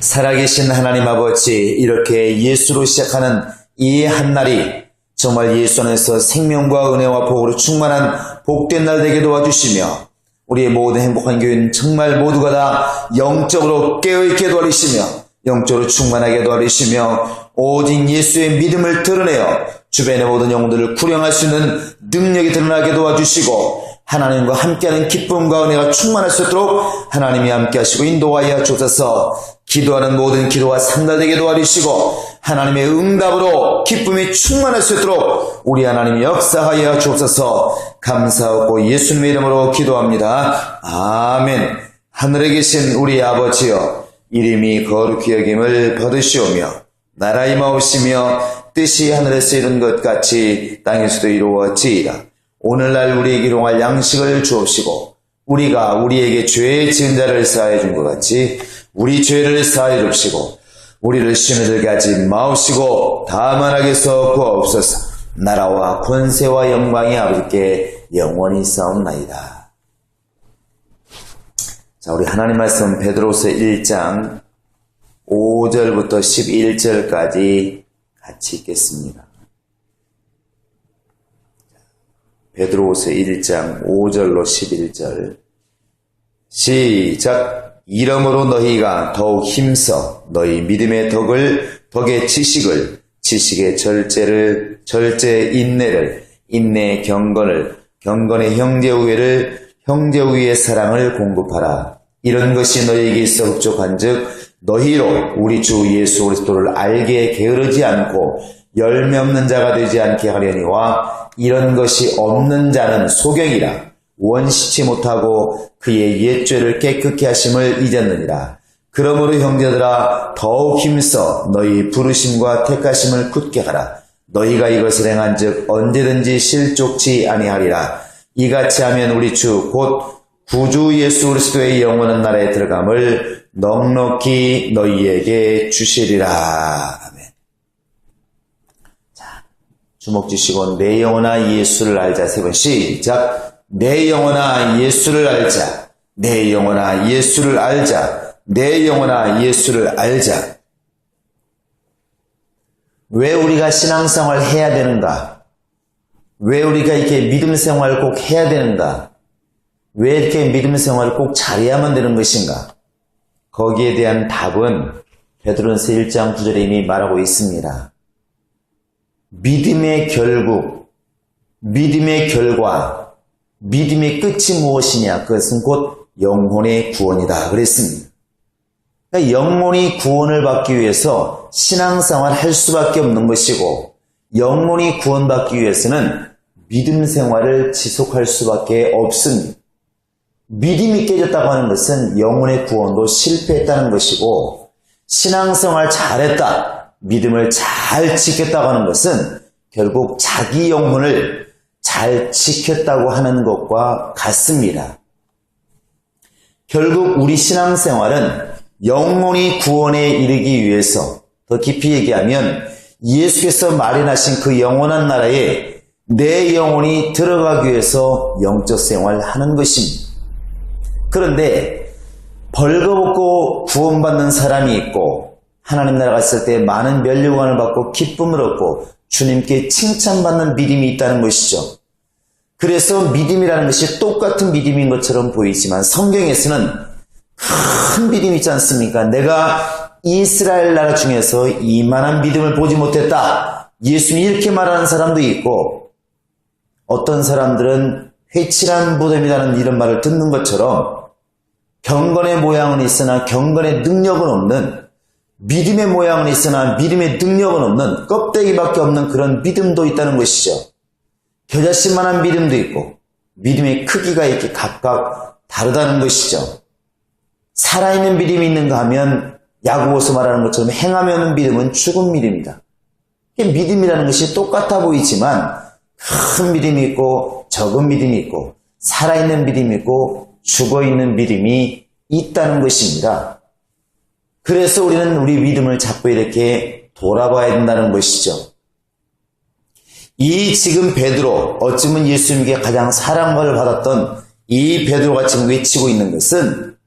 살아계신 하나님 아버지, 이렇게 예수로 시작하는 이 한날이 정말 예수 안에서 생명과 은혜와 복으로 충만한 복된 날 되게 도와주시며, 우리의 모든 행복한 교회는 정말 모두가 다 영적으로 깨어있게 도와주시며, 영적으로 충만하게 도와주시며, 오직 예수의 믿음을 드러내어 주변의 모든 영혼들을 구령할 수 있는 능력이 드러나게 도와주시고, 하나님과 함께하는 기쁨과 은혜가 충만할 수 있도록 하나님이 함께하시고 인도하여 주옵소서. 기도하는 모든 기도가 상달되게 도와주시고 하나님의 응답으로 기쁨이 충만할 수 있도록 우리 하나님이 역사하여 주옵소서. 감사하고 예수님의 이름으로 기도합니다. 아멘. 하늘에 계신 우리 아버지여, 이름이 거룩히 여김을 받으시오며 나라 임하옵시며 뜻이 하늘에서 이룬 것 같이 땅에서도 이루어지이다. 오늘날 우리에게 일용할 양식을 주옵시고 우리가 우리에게 죄 지은 자를 사하여 준 것 같이 우리 죄를 사하여 줍시고 우리를 시험에 들게 하지 마옵시고 다만 악에서 구하옵소서. 나라와 권세와 영광이 아버지께 영원히 싸움나이다. 자, 우리 하나님 말씀 베드로서 1장 5절부터 11절까지 같이 읽겠습니다. 베드로서 1장 5절로 11절 시작. 이러므로 너희가 더욱 힘써 너희 믿음의 덕의 지식을, 지식의 절제의 인내를, 인내의 경건을, 경건의 형제우애를, 형제우애의 사랑을 공급하라. 이런 것이 너희에게 있어 흡족한즉 너희로 우리 주 예수 그리스도를 알게 게으르지 않고 열매 없는 자가 되지 않게 하려니와, 이런 것이 없는 자는 소경이라 원시치 못하고 그의 옛죄를 깨끗게 하심을 잊었느니라. 그러므로 형제들아 더욱 힘써 너희 부르심과 택하심을 굳게 하라. 너희가 이것을 행한즉 언제든지 실족치 아니하리라. 이같이 하면 우리 주 곧 구주 예수 그리스도의 영원한 나라에 들어감을 넉넉히 너희에게 주시리라. 아멘. 자, 주목 주시고 내 영혼아 예수를 알자. 세 번 시작. 내 영혼아 예수를 알자. 내 영혼아 예수를 알자. 내 영혼아 예수를 알자. 왜 우리가 신앙생활 해야 되는가? 왜 우리가 이렇게 믿음생활 꼭 해야 되는가? 왜 이렇게 믿음생활을 꼭 잘해야만 되는 것인가? 거기에 대한 답은 베드로서 1장 9절에 이미 말하고 있습니다. 믿음의 결국, 믿음의 결과, 믿음의 끝이 무엇이냐? 그것은 곧 영혼의 구원이다 그랬습니다. 그러니까 영혼이 구원을 받기 위해서 신앙생활을 할 수밖에 없는 것이고, 영혼이 구원받기 위해서는 믿음생활을 지속할 수밖에 없습니다. 믿음이 깨졌다고 하는 것은 영혼의 구원도 실패했다는 것이고, 신앙생활 잘했다, 믿음을 잘 지켰다고 하는 것은 결국 자기 영혼을 잘 지켰다고 하는 것과 같습니다. 결국 우리 신앙생활은 영혼이 구원에 이르기 위해서, 더 깊이 얘기하면 예수께서 마련하신 그 영원한 나라에 내 영혼이 들어가기 위해서 영적 생활을 하는 것입니다. 그런데 벌거벗고 구원받는 사람이 있고, 하나님 나라 갔을 때 많은 면류관을 받고 기쁨을 얻고 주님께 칭찬받는 믿음이 있다는 것이죠. 그래서 믿음이라는 것이 똑같은 믿음인 것처럼 보이지만 성경에서는 큰 믿음이 있지 않습니까? 내가 이스라엘 나라 중에서 이만한 믿음을 보지 못했다. 예수님이 이렇게 말하는 사람도 있고, 어떤 사람들은 회칠한 무덤이라는 이런 말을 듣는 것처럼 경건의 모양은 있으나 경건의 능력은 없는, 믿음의 모양은 있으나 믿음의 능력은 없는, 껍데기밖에 없는 그런 믿음도 있다는 것이죠. 겨자씨만한 믿음도 있고 믿음의 크기가 이렇게 각각 다르다는 것이죠. 살아있는 믿음이 있는가 하면 야고보서 말하는 것처럼 행하면 믿음은 죽은 믿음이다. 믿음이라는 것이 똑같아 보이지만 큰 믿음이 있고 적은 믿음이 있고 살아있는 믿음이 있고 죽어있는 믿음이 있다는 것입니다. 그래서 우리는 우리 믿음을 자꾸 이렇게 돌아봐야 된다는 것이죠. 이 지금 베드로, 어쩌면 예수님께 가장 사랑을 받았던 이 베드로가 지금 외치고 있는 것은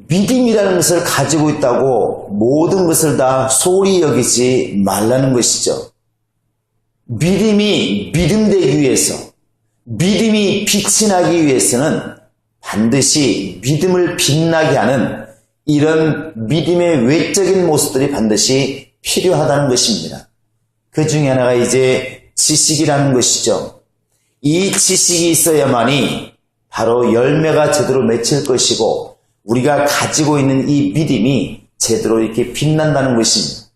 믿음이라는 것을 가지고 있다고 모든 것을 다 소홀히 여기지 말라는 것이죠. 믿음이 믿음되기 위해서, 믿음이 빛이 나기 위해서는 반드시 믿음을 빛나게 하는 이런 믿음의 외적인 모습들이 반드시 필요하다는 것입니다. 그 중에 하나가 이제 지식이라는 것이죠. 이 지식이 있어야만이 바로 열매가 제대로 맺힐 것이고 우리가 가지고 있는 이 믿음이 제대로 이렇게 빛난다는 것입니다.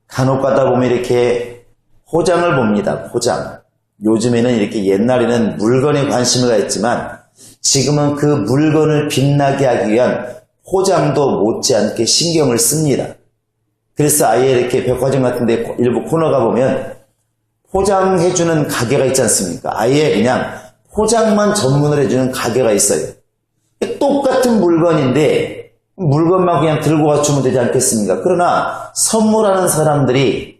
간혹 가다 보면 이렇게 포장을 봅니다. 포장. 요즘에는 이렇게 옛날에는 물건에 관심을 가했지만 지금은 그 물건을 빛나게 하기 위한 포장도 못지않게 신경을 씁니다. 그래서 아예 이렇게 백화점 같은 데 일부 코너 가보면 포장해주는 가게가 있지 않습니까? 아예 그냥 포장만 전문을 해주는 가게가 있어요. 똑같은 물건인데 물건만 그냥 들고 가주면 되지 않겠습니까? 그러나 선물하는 사람들이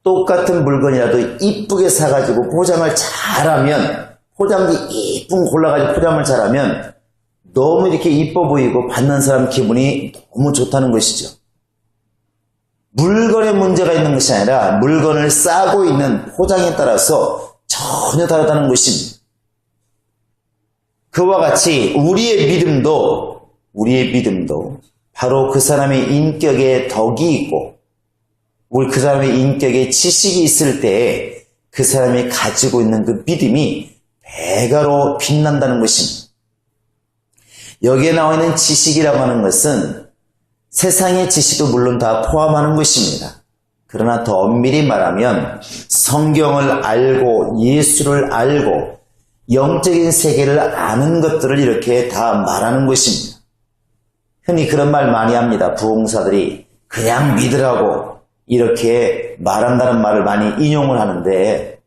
똑같은 물건이라도 이쁘게 사가지고 포장을 잘하면, 포장지 이쁜 골라가지고 포장을 잘하면 너무 이렇게 이뻐 보이고 받는 사람 기분이 너무 좋다는 것이죠. 물건에 문제가 있는 것이 아니라 물건을 싸고 있는 포장에 따라서 전혀 다르다는 것입니다. 그와 같이 우리의 믿음도 바로 그 사람의 인격에 덕이 있고 그 사람의 인격에 지식이 있을 때에 그 사람이 가지고 있는 그 믿음이 배가로 빛난다는 것입니다. 여기에 나와 있는 지식이라고 하는 것은 세상의 지식도 물론 다 포함하는 것입니다. 그러나 더 엄밀히 말하면 성경을 알고 예수를 알고 영적인 세계를 아는 것들을 이렇게 다 말하는 것입니다. 흔히 그런 말 많이 합니다. 부흥사들이 그냥 믿으라고 이렇게 말한다는 말을 많이 인용을 하는데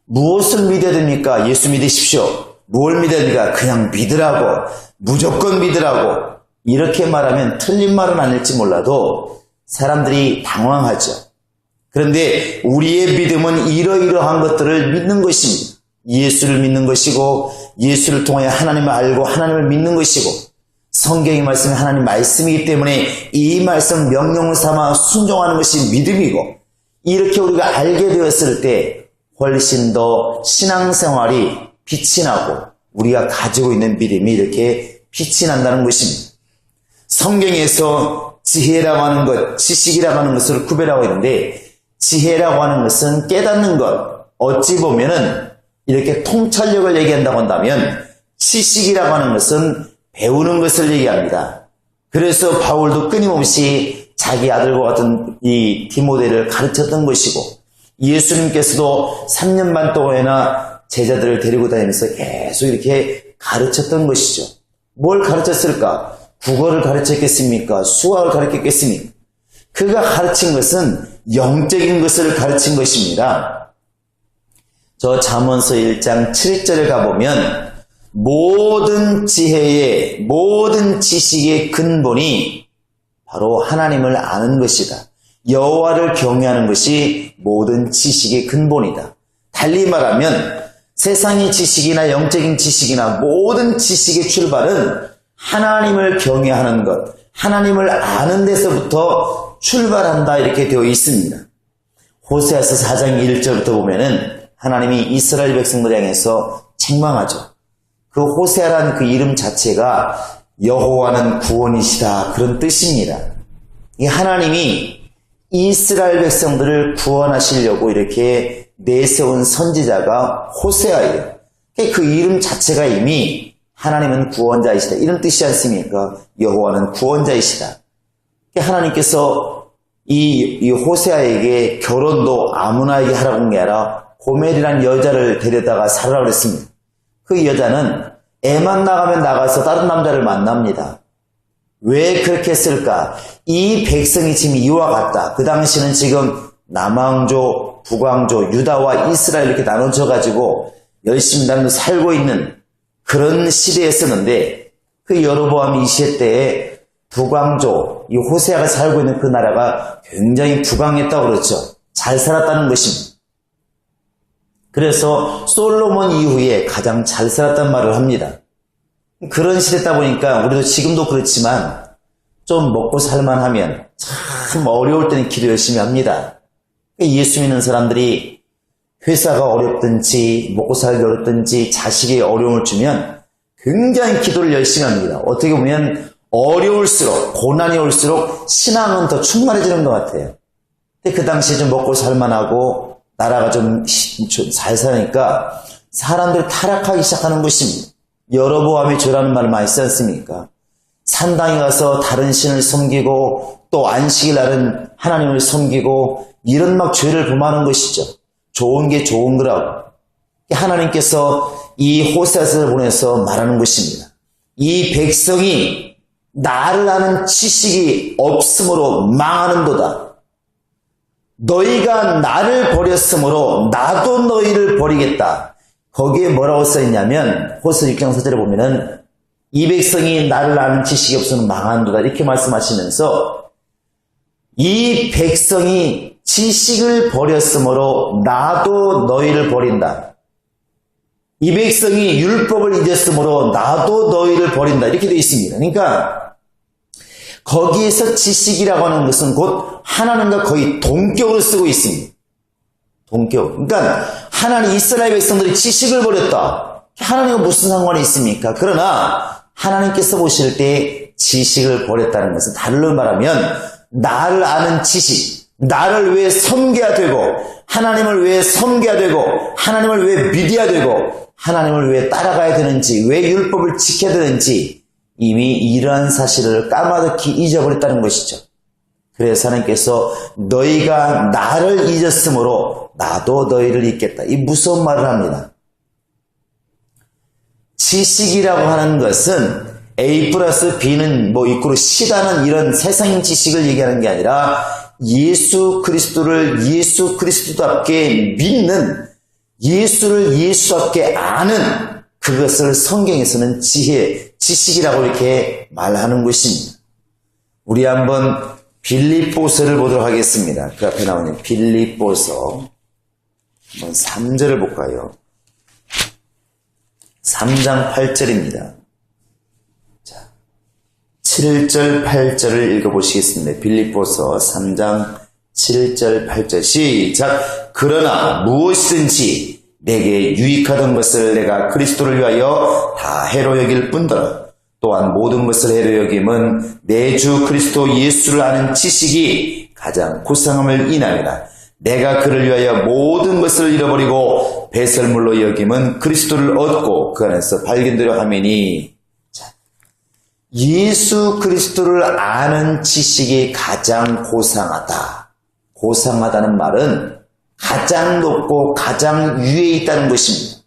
무엇을 믿어야 됩니까? 예수 믿으십시오. 뭘 믿어야 됩니까? 그냥 믿으라고, 무조건 믿으라고 이렇게 말하면 틀린 말은 아닐지 몰라도 사람들이 당황하죠. 그런데 우리의 믿음은 이러이러한 것들을 믿는 것입니다. 예수를 믿는 것이고 예수를 통하여 하나님을 알고 하나님을 믿는 것이고 성경의 말씀이 하나님 말씀이기 때문에 이 말씀 명령을 삼아 순종하는 것이 믿음이고 이렇게 우리가 알게 되었을 때 훨씬 더 신앙생활이 빛이 나고 우리가 가지고 있는 믿음이 이렇게 빛이 난다는 것입니다. 성경에서 지혜라고 하는 것, 지식이라고 하는 것을 구별하고 있는데 지혜라고 하는 것은 깨닫는 것, 어찌 보면은 이렇게 통찰력을 얘기한다고 한다면 지식이라고 하는 것은 배우는 것을 얘기합니다. 그래서 바울도 끊임없이 자기 아들과 같은 이 디모데를 가르쳤던 것이고 예수님께서도 3년 반 동안이나 제자들을 데리고 다니면서 계속 이렇게 가르쳤던 것이죠. 뭘 가르쳤을까? 국어를 가르쳤겠습니까? 수학을 가르쳤겠습니까? 그가 가르친 것은 영적인 것을 가르친 것입니다. 저 잠언서 1장 7절에 가보면 모든 지혜의 모든 지식의 근본이 바로 하나님을 아는 것이다. 여호와를 경외하는 것이 모든 지식의 근본이다. 달리 말하면 세상의 지식이나 영적인 지식이나 모든 지식의 출발은 하나님을 경외하는 것, 하나님을 아는 데서부터 출발한다 이렇게 되어 있습니다. 호세아서 4장 1절부터 보면은 하나님이 이스라엘 백성들 향해서 책망하죠. 그 호세아라는 그 이름 자체가 여호와는 구원이시다 그런 뜻입니다. 이 하나님이 이스라엘 백성들을 구원하시려고 이렇게 내세운 선지자가 호세아예요. 그 이름 자체가 이미 하나님은 구원자이시다 이런 뜻이지 않습니까? 여호와는 구원자이시다. 하나님께서 이 호세아에게 결혼도 아무나에게 하라고 한 게 아니라 고멜이라는 여자를 데려다가 살으라고 했습니다. 그 여자는 애만 나가면 나가서 다른 남자를 만납니다. 왜 그렇게 했을까? 이 백성이 지금 이와 같다. 그 당시는 지금 남왕조, 북왕조, 유다와 이스라엘 이렇게 나눠져가지고 열심히 나누며 살고 있는 그런 시대였었는데 그 여로보암 2세 때에 북왕조, 이 호세아가 살고 있는 그 나라가 굉장히 부강했다고 그렇죠. 잘 살았다는 것입니다. 그래서 솔로몬 이후에 가장 잘 살았단 말을 합니다. 그런 시대다 보니까 우리도 지금도 그렇지만 좀 먹고 살만하면 참 어려울 때는 기도 열심히 합니다. 예수 믿는 사람들이 회사가 어렵든지 먹고 살기 어렵든지 자식이 어려움을 주면 굉장히 기도를 열심히 합니다. 어떻게 보면 어려울수록 고난이 올수록 신앙은 더 충만해지는 것 같아요. 근데 그 당시에 좀 먹고 살만하고 나라가 좀 잘 사니까 사람들이 타락하기 시작하는 것입니다. 여로보암이 죄라는 말을 많이 쓰지 않습니까? 산당에 가서 다른 신을 섬기고 또 안식일 날은 하나님을 섬기고 이런 막 죄를 범하는 것이죠. 좋은 게 좋은 거라고. 하나님께서 이 호세아서를 보내서 말하는 것입니다. 이 백성이 나를 아는 지식이 없으므로 망하는도다. 너희가 나를 버렸으므로 나도 너희를 버리겠다. 거기에 뭐라고 써있냐면 호세 6장 4절에 보면은 이 백성이 나를 아는 지식이 없으면 망하는도다 이렇게 말씀하시면서 이 백성이 지식을 버렸으므로 나도 너희를 버린다. 이 백성이 율법을 잊었으므로 나도 너희를 버린다. 이렇게 되어 있습니다. 그러니까 거기에서 지식이라고 하는 것은 곧 하나님과 거의 동격으로 쓰고 있습니다. 동격. 그러니까 하나님 이스라엘 백성들이 지식을 버렸다. 하나님과 무슨 상관이 있습니까? 그러나 하나님께서 보실 때 지식을 버렸다는 것은 다른 말하면 나를 아는 지식, 나를 왜 섬겨야 되고 하나님을 왜 섬겨야 되고 하나님을 왜 믿어야 되고 하나님을 왜 따라가야 되는지 왜 율법을 지켜야 되는지 이미 이러한 사실을 까마득히 잊어버렸다는 것이죠. 그래서 하나님께서 너희가 나를 잊었으므로 나도 너희를 잊겠다. 이 무서운 말을 합니다. 지식이라고 하는 것은 A 플러스 B는 뭐 이꾸로 C다는 이런 세상인 지식을 얘기하는 게 아니라 예수 그리스도를 예수 그리스도답게 믿는 예수를 예수답게 아는 그것을 성경에서는 지식이라고 이렇게 말하는 것입니다. 우리 한번 빌립보서를 보도록 하겠습니다. 그 앞에 나오는 빌립보서 한번 3절을 볼까요? 3장 8절입니다. 자, 7절 8절을 읽어보시겠습니다. 빌립보서 3장 7절 8절 시작. 그러나 무엇이든지 내게 유익하던 것을 내가 그리스도를 위하여 다 해로 여길 뿐더러 또한 모든 것을 해로 여김은 내 주 그리스도 예수를 아는 지식이 가장 고상함을 인함이라. 내가 그를 위하여 모든 것을 잃어버리고 배설물로 여김은 그리스도를 얻고 그 안에서 발견되려 하매니. 예수 그리스도를 아는 지식이 가장 고상하다. 고상하다는 말은 가장 높고 가장 위에 있다는 것입니다.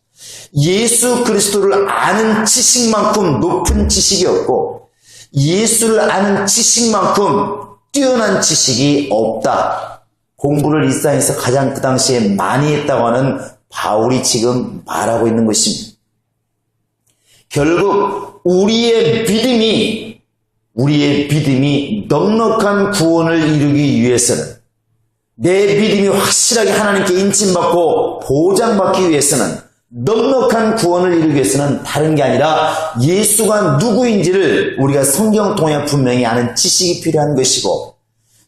예수 그리스도를 아는 지식만큼 높은 지식이 없고 예수를 아는 지식만큼 뛰어난 지식이 없다. 공부를 일상에서 가장 그 당시에 많이 했다고 하는 바울이 지금 말하고 있는 것입니다. 결국 우리의 믿음이 넉넉한 구원을 이루기 위해서는 내 믿음이 확실하게 하나님께 인침받고 보장받기 위해서는 넉넉한 구원을 이루기 위해서는 다른 게 아니라 예수가 누구인지를 우리가 성경 통해 분명히 아는 지식이 필요한 것이고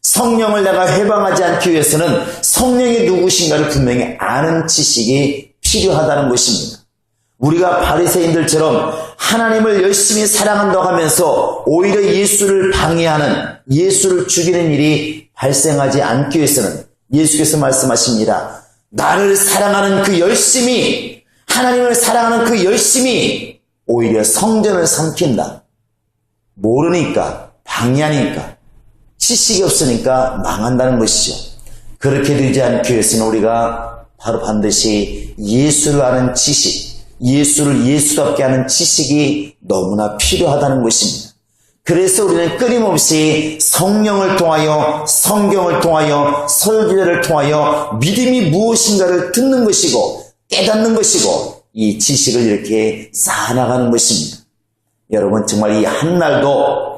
성령을 내가 해방하지 않기 위해서는 성령이 누구신가를 분명히 아는 지식이 필요하다는 것입니다. 우리가 바리새인들처럼 하나님을 열심히 사랑한다고 하면서 오히려 예수를 방해하는 예수를 죽이는 일이 발생하지 않기 위해서는 예수께서 말씀하십니다. 나를 사랑하는 그 열심이 하나님을 사랑하는 그 열심이 오히려 성전을 삼킨다. 모르니까 방해하니까 지식이 없으니까 망한다는 것이죠. 그렇게 되지 않기 위해서는 우리가 바로 반드시 예수를 아는 지식, 예수를 예수답게 하는 지식이 너무나 필요하다는 것입니다. 그래서 우리는 끊임없이 성령을 통하여 성경을 통하여 설교를 통하여 믿음이 무엇인가를 듣는 것이고 깨닫는 것이고 이 지식을 이렇게 쌓아나가는 것입니다. 여러분 정말 이 한날도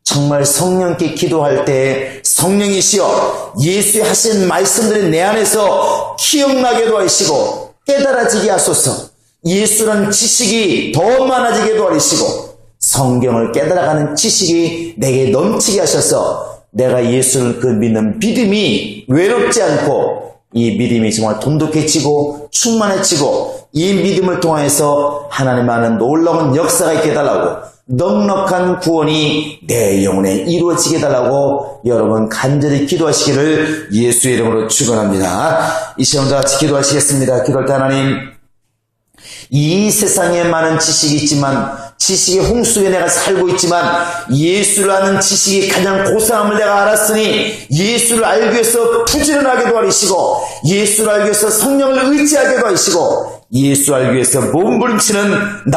정말 성령께 기도할 때 성령이시여 예수의 하신 말씀들이 내 안에서 기억나게도 하시고 깨달아지게 하소서. 예수라는 지식이 더 많아지게도 하시고 성경을 깨달아가는 지식이 내게 넘치게 하셔서 내가 예수를 믿는 믿음이 외롭지 않고 이 믿음이 정말 돈독해지고 충만해지고 이 믿음을 통해서 하나님 하는 놀라운 역사가 있게 해달라고 넉넉한 구원이 내 영혼에 이루어지게 해달라고 여러분 간절히 기도하시기를 예수의 이름으로 축원합니다. 이 시간 같이 기도하시겠습니다. 기도할 때 하나님, 이 세상에 많은 지식이 있지만 지식의 홍수에 내가 살고 있지만 예수를 아는 지식이 가장 고상함을 내가 알았으니 예수를 알기 위해서 부지런하게도 하시고 예수를 알기 위해서 성령을 의지하게도 하시고 예수 알기 위해서 몸부림치는